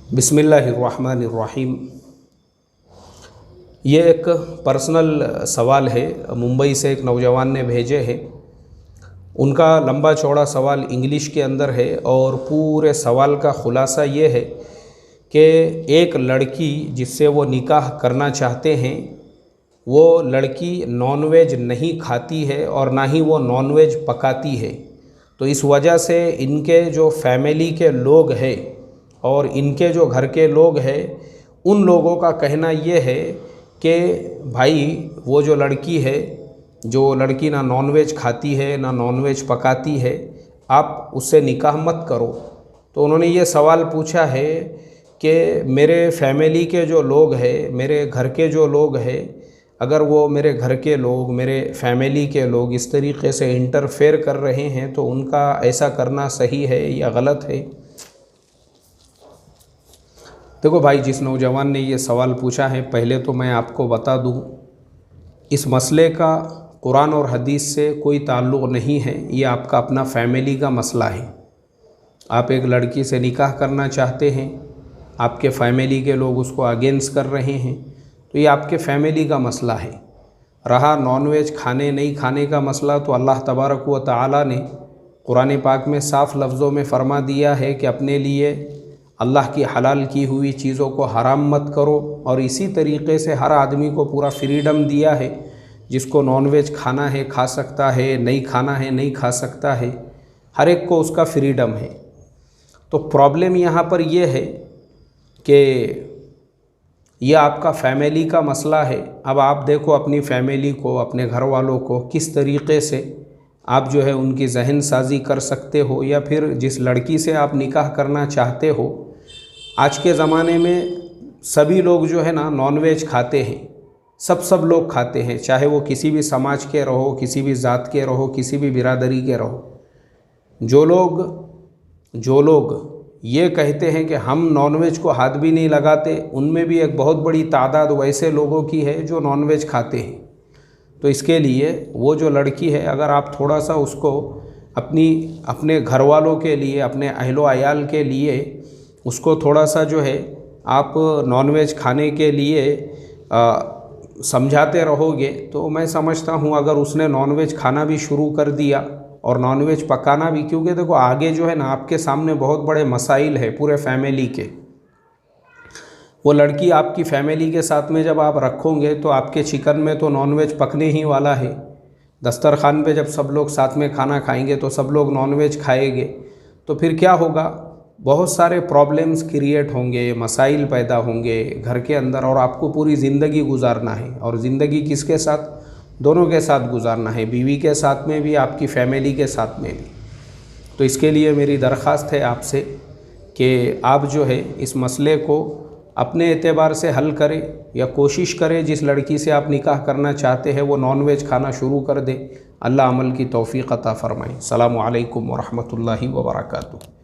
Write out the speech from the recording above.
बिस्मिल्लाहिर्रहमानिर्रहीम। ये एक पर्सनल सवाल है, मुंबई से एक नौजवान ने भेजे है। उनका लंबा चौड़ा सवाल इंग्लिश के अंदर है और पूरे सवाल का ख़ुलासा ये है कि एक लड़की जिससे वो निकाह करना चाहते हैं, वो लड़की नॉनवेज नहीं खाती है और ना ही वो नॉनवेज पकाती है। तो इस वजह से इनके जो फैमिली के लोग हैं और इनके जो घर के लोग हैं, उन लोगों का कहना ये है कि भाई वो जो लड़की है, जो लड़की ना नॉनवेज खाती है ना नॉनवेज पकाती है, आप उससे निकाह मत करो। तो उन्होंने ये सवाल पूछा है कि मेरे फैमिली के जो लोग हैं, मेरे घर के जो लोग हैं, अगर वो मेरे घर के लोग, मेरे फैमिली के लोग इस तरीक़े से इंटरफेयर कर रहे हैं तो उनका ऐसा करना सही है या गलत है। देखो भाई, जिस नौजवान ने ये सवाल पूछा है, पहले तो मैं आपको बता दूं, इस मसले का कुरान और हदीस से कोई ताल्लुक़ नहीं है। ये आपका अपना फैमिली का मसला है। आप एक लड़की से निकाह करना चाहते हैं, आपके फैमिली के लोग उसको अगेंस्ट कर रहे हैं, तो ये आपके फैमिली का मसला है। रहा नॉनवेज खाने नहीं खाने का मसला, तो अल्लाह तबारक व तआला ने कुरान पाक में साफ़ लफ्ज़ों में फ़रमा दिया है कि अपने लिए अल्लाह की हलाल की हुई चीज़ों को हराम मत करो। और इसी तरीक़े से हर आदमी को पूरा फ्रीडम दिया है। जिसको नॉनवेज खाना है खा सकता है, नहीं खाना है नहीं खा सकता है, हर एक को उसका फ्रीडम है। तो प्रॉब्लम यहाँ पर यह है कि यह आपका फैमिली का मसला है। अब आप देखो अपनी फैमिली को, अपने घर वालों को किस तरीक़े से आप जो है उनकी जहन साजी कर सकते हो, या फिर जिस लड़की से आप निकाह करना चाहते हो, आज के ज़माने में सभी लोग जो है ना नॉनवेज खाते हैं। सब लोग खाते हैं, चाहे वो किसी भी समाज के रहो, किसी भी ज़ात के रहो, किसी भी बिरादरी के रहो। जो लोग ये कहते हैं कि हम नॉनवेज को हाथ भी नहीं लगाते, उनमें भी एक बहुत बड़ी तादाद वैसे लोगों की है जो नॉनवेज खाते हैं। तो इसके लिए वो जो लड़की है, अगर आप थोड़ा सा उसको अपने घर वालों के लिए, अपने अहलो अयाल के लिए उसको थोड़ा सा जो है आप नॉनवेज खाने के लिए समझाते रहोगे, तो मैं समझता हूँ अगर उसने नॉनवेज खाना भी शुरू कर दिया और नॉनवेज पकाना भी, क्योंकि देखो आगे जो है ना आपके सामने बहुत बड़े मसाइल है पूरे फैमिली के। वो लड़की आपकी फैमिली के साथ में जब आप रखोगे तो आपके चिकन में तो नॉनवेज पकने ही वाला है। दस्तरखान पे जब सब लोग साथ में खाना खाएंगे तो सब लोग नॉनवेज खाएंगे, तो फिर क्या होगा, बहुत सारे प्रॉब्लम्स क्रिएट होंगे, मसाइल पैदा होंगे घर के अंदर, और आपको पूरी ज़िंदगी गुजारना है। और ज़िंदगी किसके साथ? दोनों के साथ गुजारना है, बीवी के साथ में भी, आपकी फैमिली के साथ में भी। तो इसके लिए मेरी दरख्वास्त है आपसे कि आप जो है इस मसले को अपने एतबार से हल करें, या कोशिश करें जिस लड़की से आप निकाह करना चाहते हैं वो नॉनवेज खाना शुरू कर दे। अल्लाह अमल की तौफीक अता फ़रमाए। अस्सलामु अलैकुम व रहमतुल्लाहि व बरकातुहू।